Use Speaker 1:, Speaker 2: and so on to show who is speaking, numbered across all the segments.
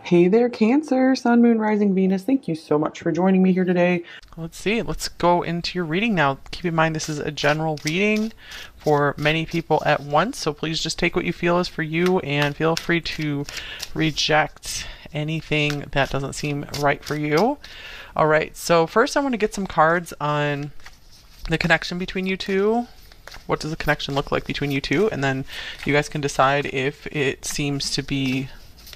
Speaker 1: Hey there, Cancer, Sun, Moon, Rising, Venus. Thank you so much for joining me here today.
Speaker 2: Let's see. Let's go into your reading now. Keep in mind this is a general reading for many people at once, so please just take what you feel is for you and feel free to reject anything that doesn't seem right for you. All right, so first I want to get some cards on the connection between you two. What does the connection look like between you two? And then you guys can decide if it seems to be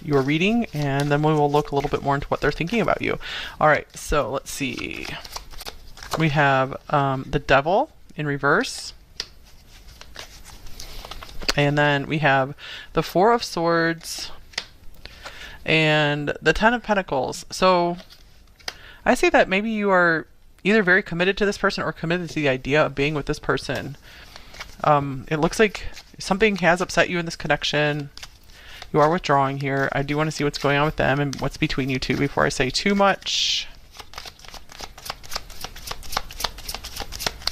Speaker 2: your reading, and then we will look a little bit more into what they're thinking about you. All right, so let's see. We have the Devil in reverse, and then we have the Four of Swords and the Ten of Pentacles. So I see that maybe you are either very committed to this person or committed to the idea of being with this person. It looks like something has upset you in this connection. You are withdrawing here. I do want to see what's going on with them and what's between you two before I say too much.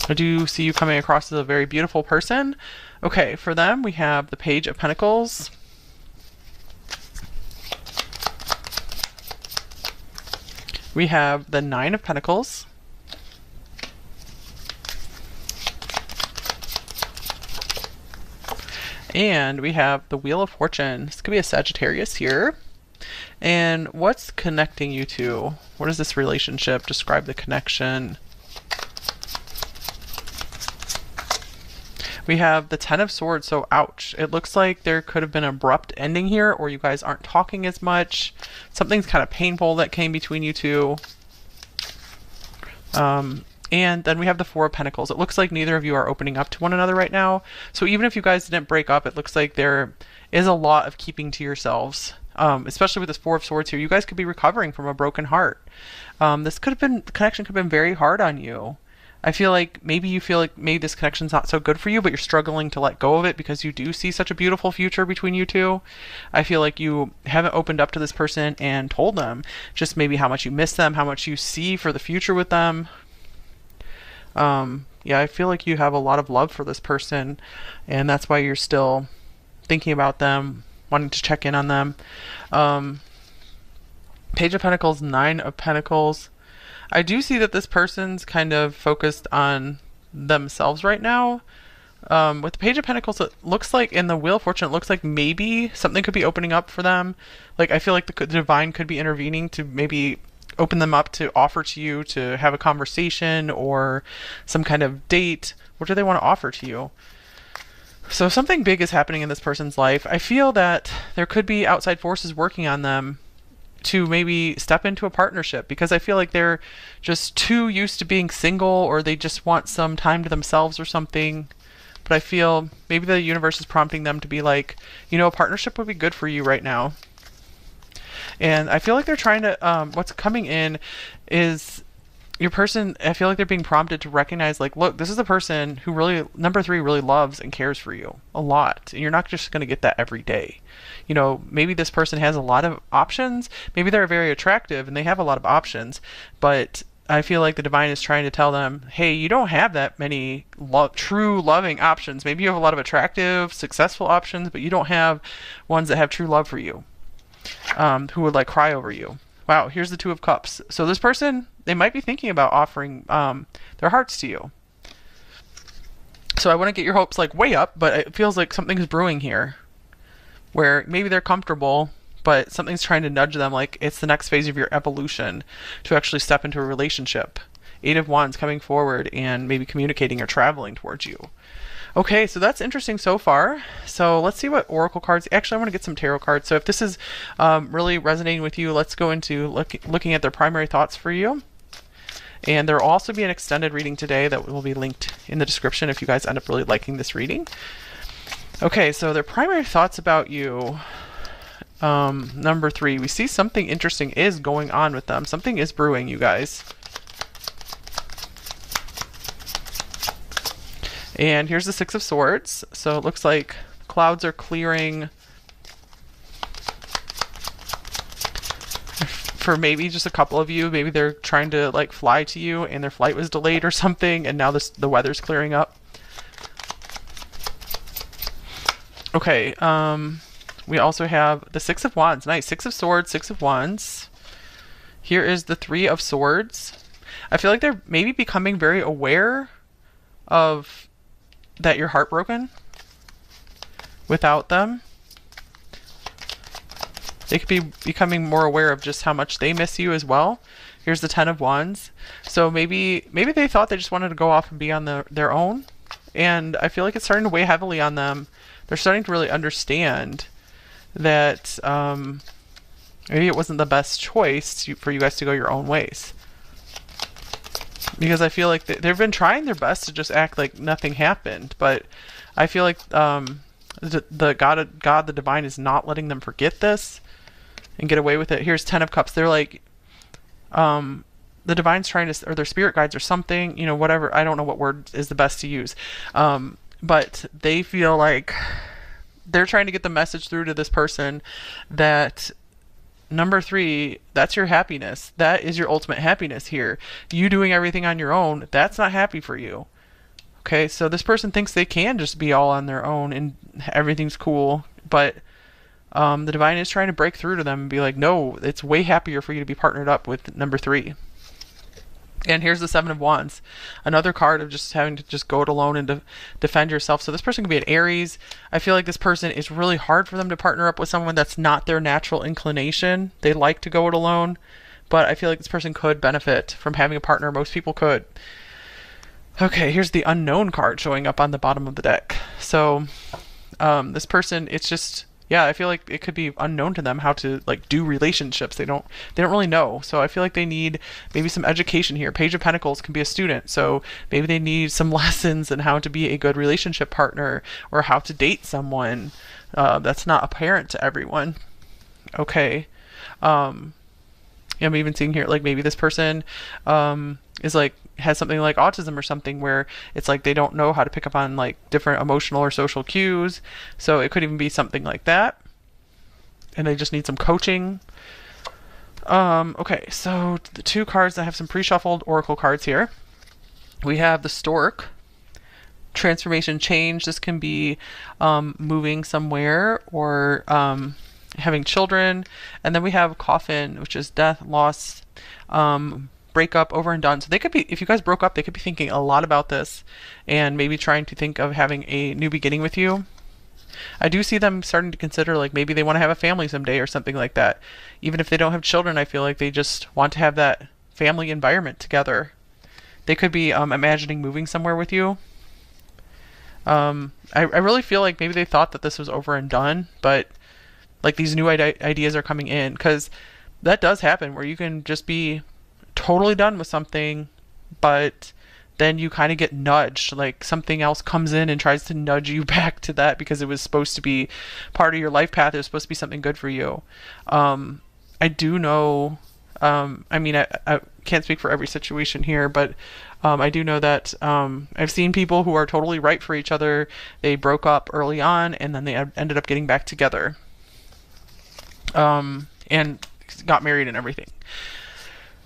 Speaker 2: I do see you coming across as a very beautiful person. Okay, for them, we have the Page of Pentacles. We have the Nine of Pentacles. And we have the Wheel of Fortune. This could be a Sagittarius here. And what's connecting you two? What is this relationship? Describe the connection. We have the Ten of Swords, so ouch. It looks like there could have been an abrupt ending here, or you guys aren't talking as much. Something's kind of painful that came between you two. And then we have the Four of Pentacles. It looks like neither of you are opening up to one another right now. So even if you guys didn't break up, it looks like there is a lot of keeping to yourselves. Especially with this Four of Swords here, you guys could be recovering from a broken heart. This could have been, the connection could have been very hard on you. I feel like maybe you feel like maybe this connection's not so good for you, but you're struggling to let go of it because you do see such a beautiful future between you two. I feel like you haven't opened up to this person and told them just maybe how much you miss them, how much you see for the future with them. Yeah, I feel like you have a lot of love for this person, and that's why you're still thinking about them, wanting to check in on them. Page of Pentacles, Nine of Pentacles. I do see that this person's kind of focused on themselves right now. With the Page of Pentacles, it looks like in the Wheel of Fortune, it looks like maybe something could be opening up for them. Like, I feel like the divine could be intervening to maybe open them up to offer to you to have a conversation or some kind of date. What do they want to offer to you? So something big is happening in this person's life. I feel that there could be outside forces working on them to maybe step into a partnership because I feel like they're just too used to being single, or they just want some time to themselves or something. But I feel maybe the universe is prompting them to be like, you know, a partnership would be good for you right now. And I feel like they're trying to, what's coming in is your person, I feel like they're being prompted to recognize, like, look, this is a person who really, number three, really loves and cares for you a lot. And you're not just going to get that every day. You know, maybe this person has a lot of options. Maybe they're very attractive and they have a lot of options. But I feel like the divine is trying to tell them, hey, you don't have that many true loving options. Maybe you have a lot of attractive, successful options, but you don't have ones that have true love for you. Who would like cry over you. Wow, here's the Two of Cups. So this person, they might be thinking about offering their hearts to you. So I want to get your hopes like way up, but it feels like something's brewing here where maybe they're comfortable, but something's trying to nudge them like it's the next phase of your evolution to actually step into a relationship. Eight of Wands coming forward and maybe communicating or traveling towards you. Okay, so that's interesting so far. So let's see what oracle cards. Actually, I want to get some tarot cards. So if this is really resonating with you, let's go into looking at their primary thoughts for you. And there will also be an extended reading today that will be linked in the description if you guys end up really liking this reading. Okay, so their primary thoughts about you. Number three, we see something interesting is going on with them. Something is brewing, you guys. And here's the Six of Swords. So it looks like clouds are clearing for maybe just a couple of you. Maybe they're trying to like fly to you and their flight was delayed or something, and now the weather's clearing up. Okay, We also have the Six of Wands. Nice. Six of Swords, Six of Wands. Here is the Three of Swords. I feel like they're maybe becoming very aware of that you're heartbroken without them. They could be becoming more aware of just how much they miss you as well. Here's the Ten of Wands. So maybe they thought they just wanted to go off and be on their own. And I feel like it's starting to weigh heavily on them. They're starting to really understand that maybe it wasn't the best choice for you guys to go your own ways. Because I feel like they've been trying their best to just act like nothing happened. But I feel like the God, the Divine, is not letting them forget this and get away with it. Here's Ten of Cups. They're like, the Divine's trying to, or their spirit guides or something, you know, whatever. I don't know what word is the best to use. But they feel like they're trying to get the message through to this person that number 3, that's your happiness. That is your ultimate happiness here. You doing everything on your own, that's not happy for you. Okay, so this person thinks they can just be all on their own and everything's cool, but the Divine is trying to break through to them and be like, no, it's way happier for you to be partnered up with number 3. And here's the Seven of Wands, another card of just having to just go it alone and defend yourself. So this person could be an Aries. I feel like this person, is really hard for them to partner up with someone that's not their natural inclination. They like to go it alone, but I feel like this person could benefit from having a partner. Most people could. Okay, here's the Unknown card showing up on the bottom of the deck. So this person, it's just, yeah, I feel like it could be unknown to them how to like do relationships. They don't really know. So I feel like they need maybe some education here. Page of Pentacles can be a student. So maybe they need some lessons in how to be a good relationship partner or how to date someone that's not apparent to everyone. Okay. I'm even seeing here, like maybe this person is like, has something like autism or something where it's like they don't know how to pick up on like different emotional or social cues. So it could even be something like that. And they just need some coaching. Okay, so the 2 cards, I have some pre-shuffled oracle cards here. We have the Stork, transformation, change. This can be moving somewhere or having children. And then we have Coffin, which is death, loss, breakup, over and done. So they could be, if you guys broke up, they could be thinking a lot about this and maybe trying to think of having a new beginning with you. I do see them starting to consider like maybe they want to have a family someday or something like that. Even if they don't have children, I feel like they just want to have that family environment together. They could be imagining moving somewhere with you. I really feel like maybe they thought that this was over and done, but like these new ideas are coming in, because that does happen where you can just be totally done with something, but then you kind of get nudged, like something else comes in and tries to nudge you back to that because it was supposed to be part of your life path. It was supposed to be something good for you. I do know, I mean, I can't speak for every situation here, but I do know that I've seen people who are totally right for each other. They broke up early on and then they ended up getting back together and got married and everything.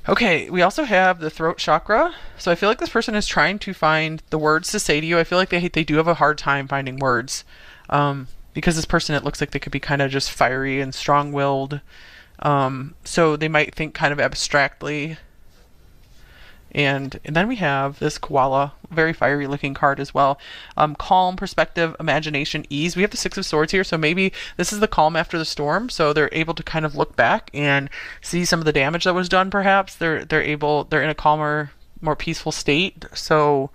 Speaker 2: Okay, we also have the throat chakra. So I feel like this person is trying to find the words to say to you. I feel like they do have a hard time finding words because this person, it looks like they could be kind of just fiery and strong-willed. So they might think kind of abstractly. And then we have this koala, very fiery looking card as well. Calm, perspective, imagination, ease. We have the Six of Swords here, so maybe this is the calm after the storm. So they're able to kind of look back and see some of the damage that was done. Perhaps they're in a calmer, more peaceful state. So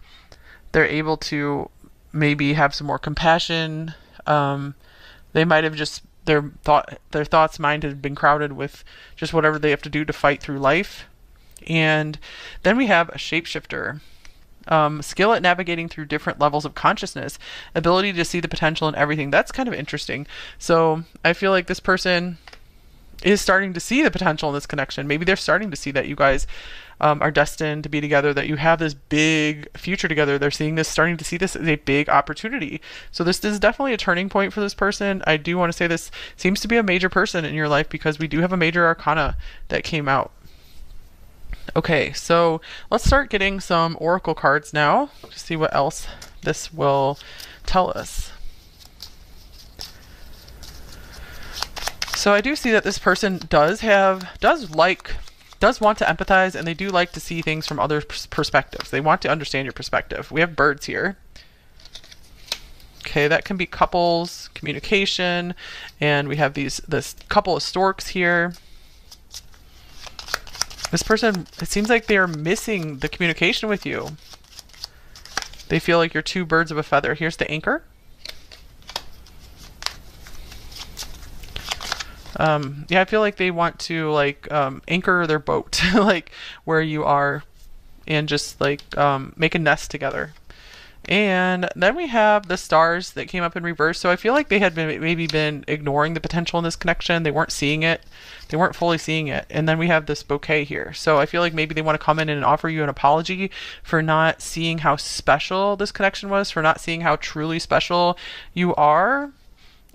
Speaker 2: they're able to maybe have some more compassion. They might have just their thoughts mind has been crowded with just whatever they have to do to fight through life. And then we have a shapeshifter. Skill at navigating through different levels of consciousness, ability to see the potential in everything. That's kind of interesting. So I feel like this person is starting to see the potential in this connection. Maybe they're starting to see that you guys are destined to be together, that you have this big future together. They're seeing this, starting to see this as a big opportunity. So this is definitely a turning point for this person. I do want to say this seems to be a major person in your life because we do have a major arcana that came out. Okay, so let's start getting some oracle cards now to see what else this will tell us. So I do see that this person does want to empathize, and they do like to see things from other perspectives. They want to understand your perspective. We have birds here. Okay, that can be couples, communication, and we have this couple of storks here. This person, it seems like they are missing the communication with you. They feel like you're two birds of a feather. Here's the anchor. Yeah, I feel like they want to like anchor their boat, like where you are, and just like make a nest together. And then we have the stars that came up in reverse. So I feel like they had maybe been ignoring the potential in this connection. They weren't seeing it. They weren't fully seeing it. And then we have this bouquet here. So I feel like maybe they want to come in and offer you an apology for not seeing how special this connection was, for not seeing how truly special you are,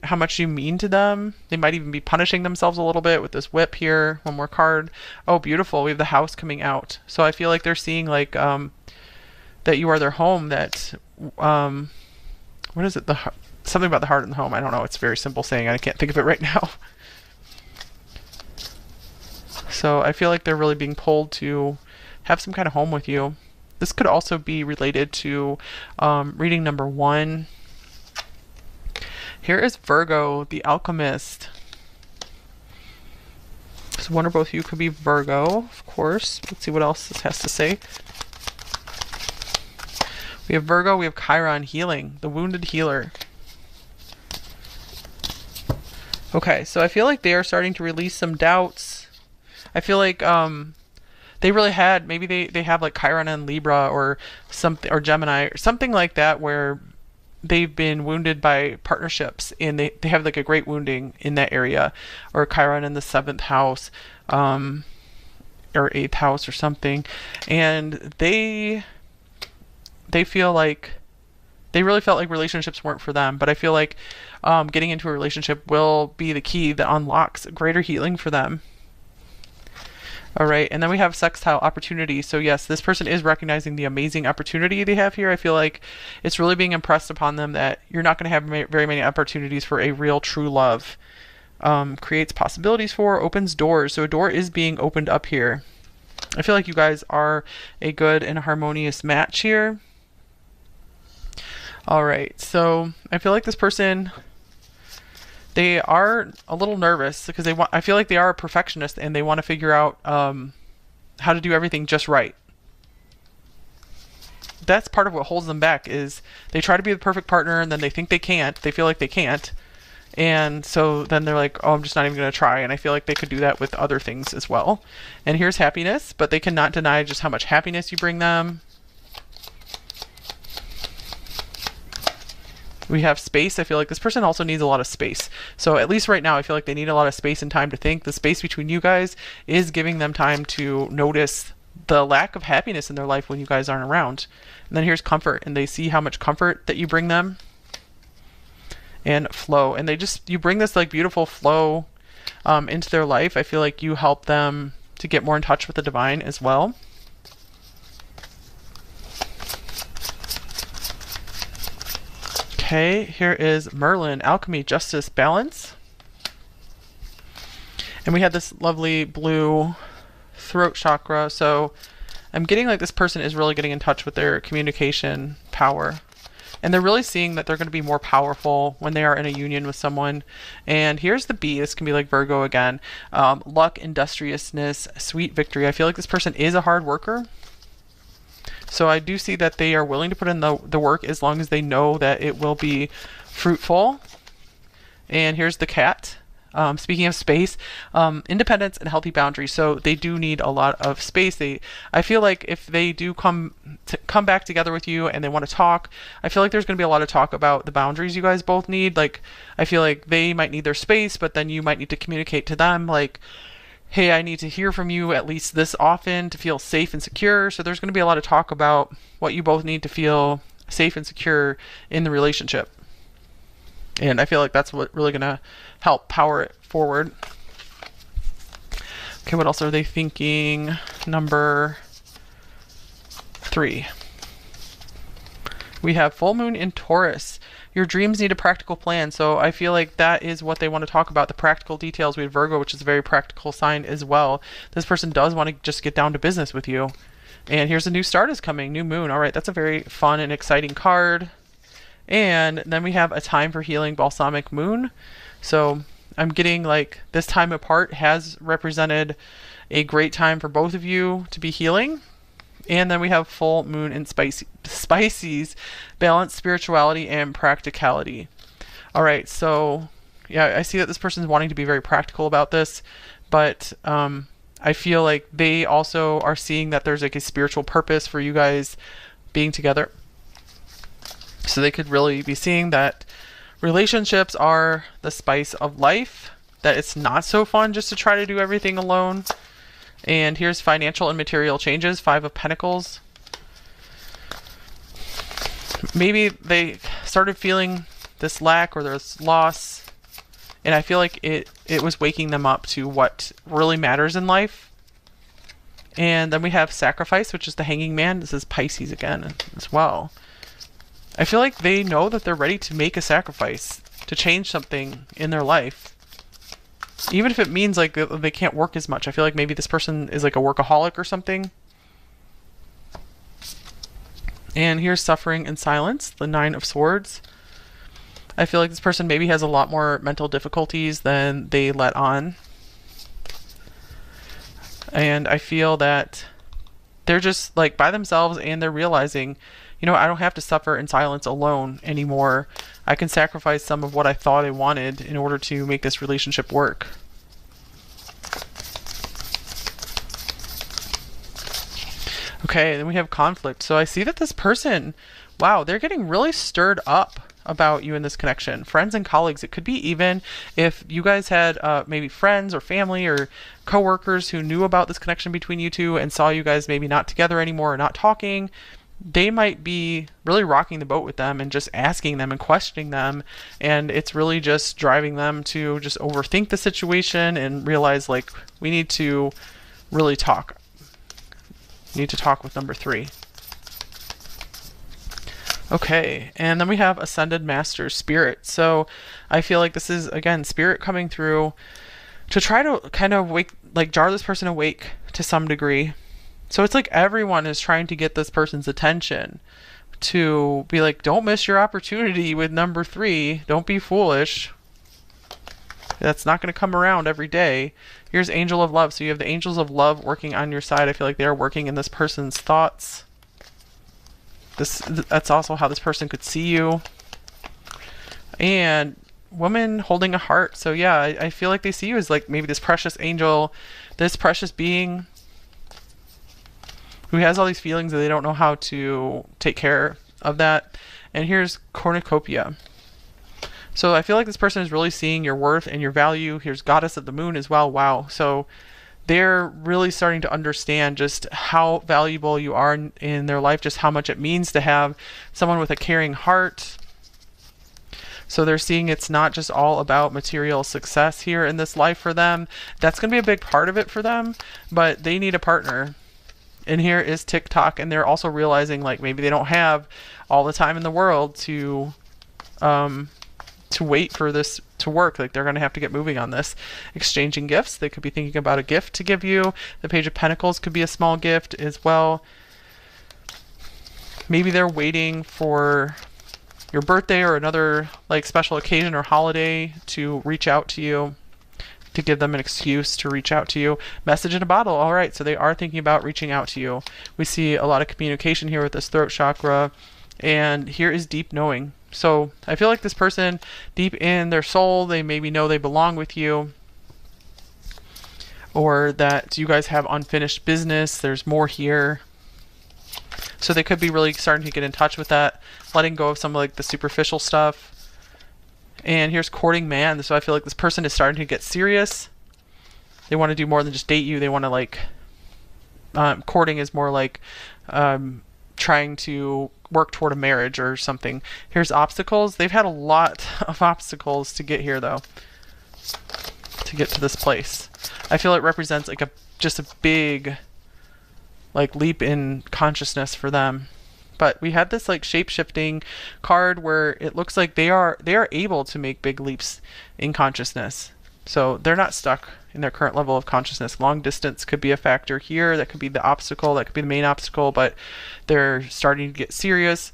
Speaker 2: how much you mean to them. They might even be punishing themselves a little bit with this whip here. One more card. Oh, beautiful. We have the house coming out. So I feel like they're seeing like that you are their home, that what is it, something about the heart and the home. I don't know, it's a very simple saying, I can't think of it right now. So I feel like they're really being pulled to have some kind of home with you. This could also be related to reading number 1. Here is Virgo, the alchemist. So one or both of you could be Virgo, of course. Let's see what else this has to say. We have Virgo, we have Chiron, healing, the wounded healer. Okay, so I feel like they are starting to release some doubts. I feel like they really had, maybe they have like Chiron and Libra or something, or Gemini or something like that, where they've been wounded by partnerships and they have like a great wounding in that area, or Chiron in the 7th house or 8th house or something, and they feel like they really felt like relationships weren't for them. But I feel like getting into a relationship will be the key that unlocks greater healing for them. All right, and then we have sextile opportunity. So yes, this person is recognizing the amazing opportunity they have here. I feel like it's really being impressed upon them that you're not going to have very many opportunities for a real true love. Creates possibilities for, opens doors. So a door is being opened up here. I feel like you guys are a good and harmonious match here. All right, so I feel like this person, they are a little nervous because I feel like they are a perfectionist and they want to figure out how to do everything just right. That's part of what holds them back, is they try to be the perfect partner and then they think they can't. They feel like they can't. And so then they're like, oh, I'm just not even going to try. And I feel like they could do that with other things as well. And here's happiness, but they cannot deny just how much happiness you bring them. We have space. I feel like this person also needs a lot of space. So at least right now, I feel like they need a lot of space and time to think. The space between you guys is giving them time to notice the lack of happiness in their life when you guys aren't around. And then here's comfort, and they see how much comfort that you bring them. And flow, and you bring this like beautiful flow into their life. I feel like you help them to get more in touch with the divine as well. Okay, here is Merlin, alchemy, justice, balance. And we have this lovely blue throat chakra. So I'm getting like this person is really getting in touch with their communication power. And they're really seeing that they're going to be more powerful when they are in a union with someone. And here's the B. This can be like Virgo again. Luck, industriousness, sweet victory. I feel like this person is a hard worker. So I do see that they are willing to put in the work as long as they know that it will be fruitful. And here's the cat. Speaking of space, independence and healthy boundaries. So they do need a lot of space. I feel like if they do come back together with you and they want to talk, I feel like there's going to be a lot of talk about the boundaries you guys both need. Like, I feel like they might need their space, but then you might need to communicate to them like, hey, I need to hear from you at least this often to feel safe and secure. So there's going to be a lot of talk about what you both need to feel safe and secure in the relationship. And I feel like that's what really going to help power it forward. Okay, what else are they thinking? Number 3. We have full moon in Taurus. Your dreams need a practical plan. So I feel like that is what they want to talk about, the practical details. We have Virgo, which is a very practical sign as well. This person does want to just get down to business with you. And here's a new start is coming, new moon. All right, that's a very fun and exciting card. And then we have a time for healing, balsamic moon. So I'm getting like this time apart has represented a great time for both of you to be healing. And then we have full moon in Pisces, balance, spirituality, and practicality. All right, so yeah, I see that this person is wanting to be very practical about this, but I feel like they also are seeing that there's like a spiritual purpose for you guys being together. So they could really be seeing that relationships are the spice of life, that it's not so fun just to try to do everything alone. And here's financial and material changes, 5 of Pentacles. Maybe they started feeling this lack or this loss, and I feel like it was waking them up to what really matters in life. And then we have sacrifice, which is the Hanging Man. This is Pisces again as well. I feel like they know that they're ready to make a sacrifice, to change something in their life. Even if it means like they can't work as much. I feel like maybe this person is like a workaholic or something. And here's suffering and silence, the 9 of Swords. I feel like this person maybe has a lot more mental difficulties than they let on. And I feel that they're just like by themselves and they're realizing, you know, I don't have to suffer in silence alone anymore. I can sacrifice some of what I thought I wanted in order to make this relationship work. Okay, then we have conflict. So I see that this person, wow, they're getting really stirred up about you in this connection. Friends and colleagues. It could be even if you guys had maybe friends or family or coworkers who knew about this connection between you two and saw you guys maybe not together anymore or not talking. They might be really rocking the boat with them and just asking them and questioning them. And it's really just driving them to just overthink the situation and realize like we need to really talk. Need to talk with number 3. Okay, and then we have Ascended Master Spirit. So I feel like this is, again, Spirit coming through to try to kind of jar this person awake to some degree. So it's like everyone is trying to get this person's attention to be like, don't miss your opportunity with number 3. Don't be foolish. That's not going to come around every day. Here's Angel of Love. So you have the Angels of Love working on your side. I feel like they're working in this person's thoughts. That's also how this person could see you. And woman holding a heart. So yeah, I feel like they see you as like maybe this precious angel, this precious being who has all these feelings that they don't know how to take care of that. And here's cornucopia. So I feel like this person is really seeing your worth and your value. Here's Goddess of the Moon as well. Wow. So they're really starting to understand just how valuable you are in their life, just how much it means to have someone with a caring heart. So they're seeing it's not just all about material success here in this life for them. That's going to be a big part of it for them, but they need a partner. And here is TikTok, and they're also realizing like maybe they don't have all the time in the world to wait for this to work. Like they're going to have to get moving on this. Exchanging gifts. They could be thinking about a gift to give you. The Page of Pentacles could be a small gift as well. Maybe they're waiting for your birthday or another like special occasion or holiday to reach out to you, to give them an excuse to reach out to you. Message in a bottle. All right, so they are thinking about reaching out to you. We see a lot of communication here with this throat chakra, and here is deep knowing. So I feel like this person, deep in their soul, they maybe know they belong with you, or that you guys have unfinished business. There's more here. So they could be really starting to get in touch with that, letting go of some of like the superficial stuff. And here's courting man. So I feel like this person is starting to get serious. They want to do more than just date you. They want to like, courting is more like trying to work toward a marriage or something. Here's obstacles. They've had a lot of obstacles to get here though, to get to this place. I feel it represents like just a big like leap in consciousness for them. But we had this like shape-shifting card where it looks like they are able to make big leaps in consciousness. So they're not stuck in their current level of consciousness. Long distance could be a factor here. That could be the obstacle. That could be the main obstacle, but they're starting to get serious.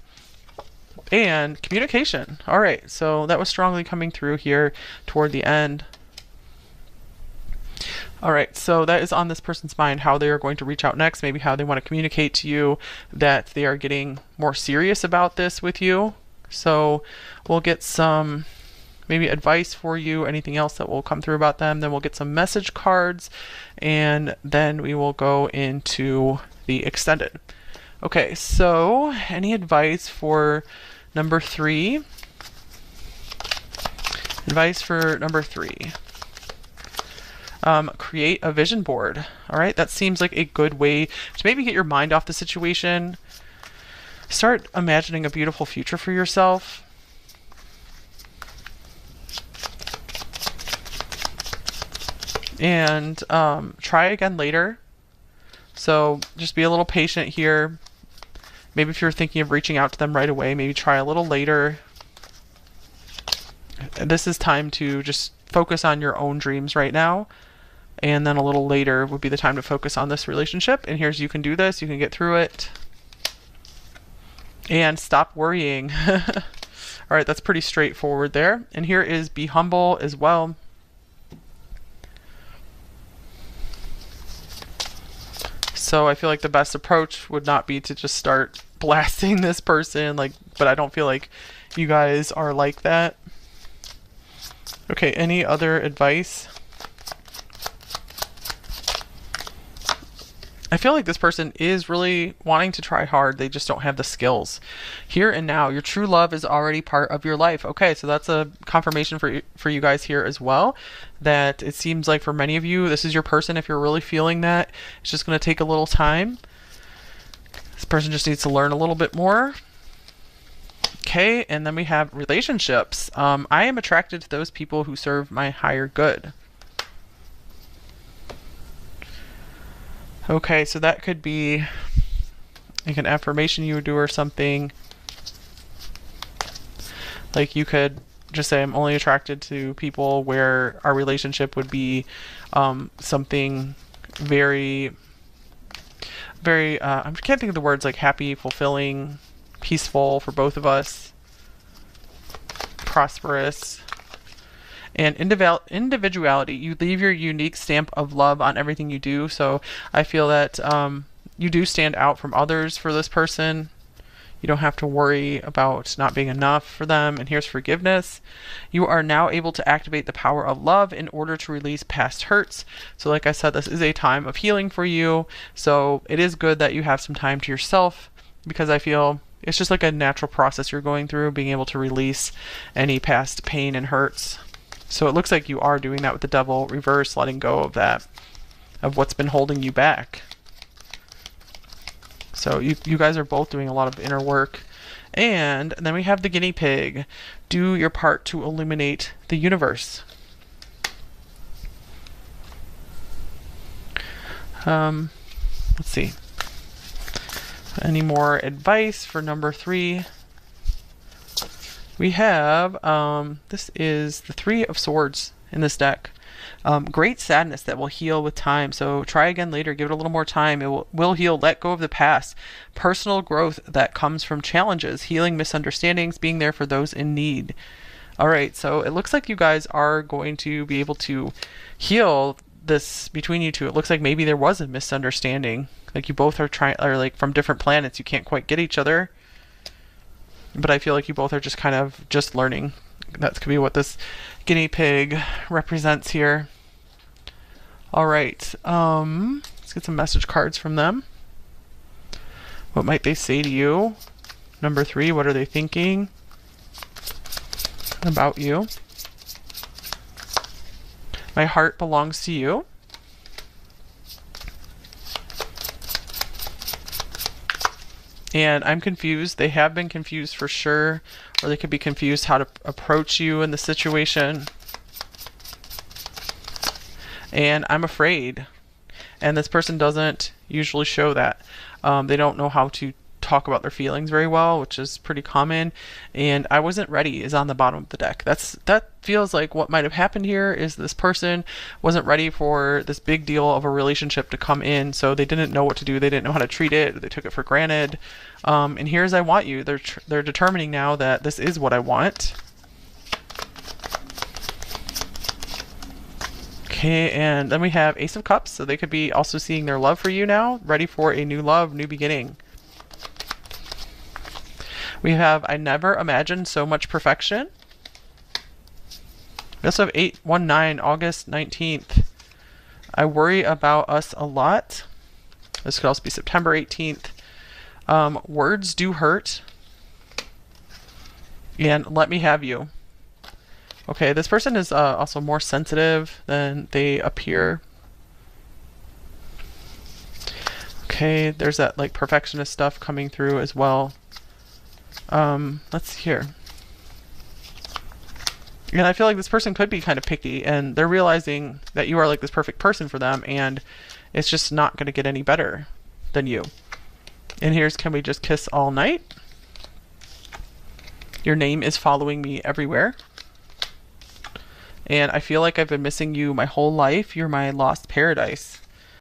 Speaker 2: And communication. All right, so that was strongly coming through here toward the end. All right, so that is on this person's mind, how they are going to reach out next, maybe how they want to communicate to you that they are getting more serious about this with you. So we'll get some maybe advice for you, anything else that will come through about them. Then we'll get some message cards, and then we will go into the extended. Okay, so any advice for number 3? Advice for number 3. Create a vision board. All right, that seems like a good way to maybe get your mind off the situation. Start imagining a beautiful future for yourself. And try again later. So just be a little patient here. Maybe if you're thinking of reaching out to them right away, maybe try a little later. This is time to just focus on your own dreams right now. And then a little later would be the time to focus on this relationship. And here's, you can do this, you can get through it. And stop worrying. All right, that's pretty straightforward there. And here is be humble as well. So I feel like the best approach would not be to just start blasting this person, like, but I don't feel like you guys are like that. Okay, any other advice? I feel like this person is really wanting to try hard. They just don't have the skills. Here and now, your true love is already part of your life. Okay, so that's a confirmation for you guys here as well, that it seems like for many of you, this is your person. If you're really feeling that, it's just going to take a little time. This person just needs to learn a little bit more. Okay, and then we have relationships. I am attracted to those people who serve my higher good. Okay, so that could be like an affirmation you would do or something. Like you could just say, I'm only attracted to people where our relationship would be something very, very, I can't think of the words, like happy, fulfilling, peaceful for both of us, prosperous. And individuality, you leave your unique stamp of love on everything you do. So I feel that you do stand out from others for this person. You don't have to worry about not being enough for them. And here's forgiveness. You are now able to activate the power of love in order to release past hurts. So like I said, this is a time of healing for you. So it is good that you have some time to yourself, because I feel it's just like a natural process you're going through, being able to release any past pain and hurts. So it looks like you are doing that with the Devil reverse, letting go of that, of what's been holding you back. So you guys are both doing a lot of inner work. And then we have the Guinea Pig. Do your part to illuminate the universe. Let's see. Any more advice for number 3? We have, this is the 3 of Swords in this deck. Great sadness that will heal with time. So try again later. Give it a little more time. It will heal. Let go of the past. Personal growth that comes from challenges, healing misunderstandings, being there for those in need. All right, so it looks like you guys are going to be able to heal this between you two. It looks like maybe there was a misunderstanding. Like you both are like from different planets. You can't quite get each other. But I feel like you both are just kind of just learning. That could be what this guinea pig represents here. All right. Let's get some message cards from them. What might they say to you? Number 3, what are they thinking about you? My heart belongs to you. And I'm confused. They have been confused for sure, or they could be confused how to approach you in the situation. And I'm afraid. And this person doesn't usually show that. They don't know how to talk about their feelings very well, which is pretty common. And I wasn't ready is on the bottom of the deck. That feels like what might have happened here is this person wasn't ready for this big deal of a relationship to come in, so they didn't know what to do. They didn't know how to treat it. They took it for granted. And here's I want you. They're determining now that this is what I want. Okay, and then we have Ace of Cups, so they could be also seeing their love for you now, ready for a new love, new beginning. We have I never imagined so much perfection. We also have 819, August 19th. I worry about us a lot. This could also be September 18th. Words do hurt. And let me have you. Okay, this person is also more sensitive than they appear. Okay, there's that like perfectionist stuff coming through as well. Let's see here. And I feel like this person could be kind of picky, and they're realizing that you are like this perfect person for them, and it's just not going to get any better than you. And here's Can We Just Kiss All Night? Your name is following me everywhere. And I feel like I've been missing you my whole life. You're my lost paradise.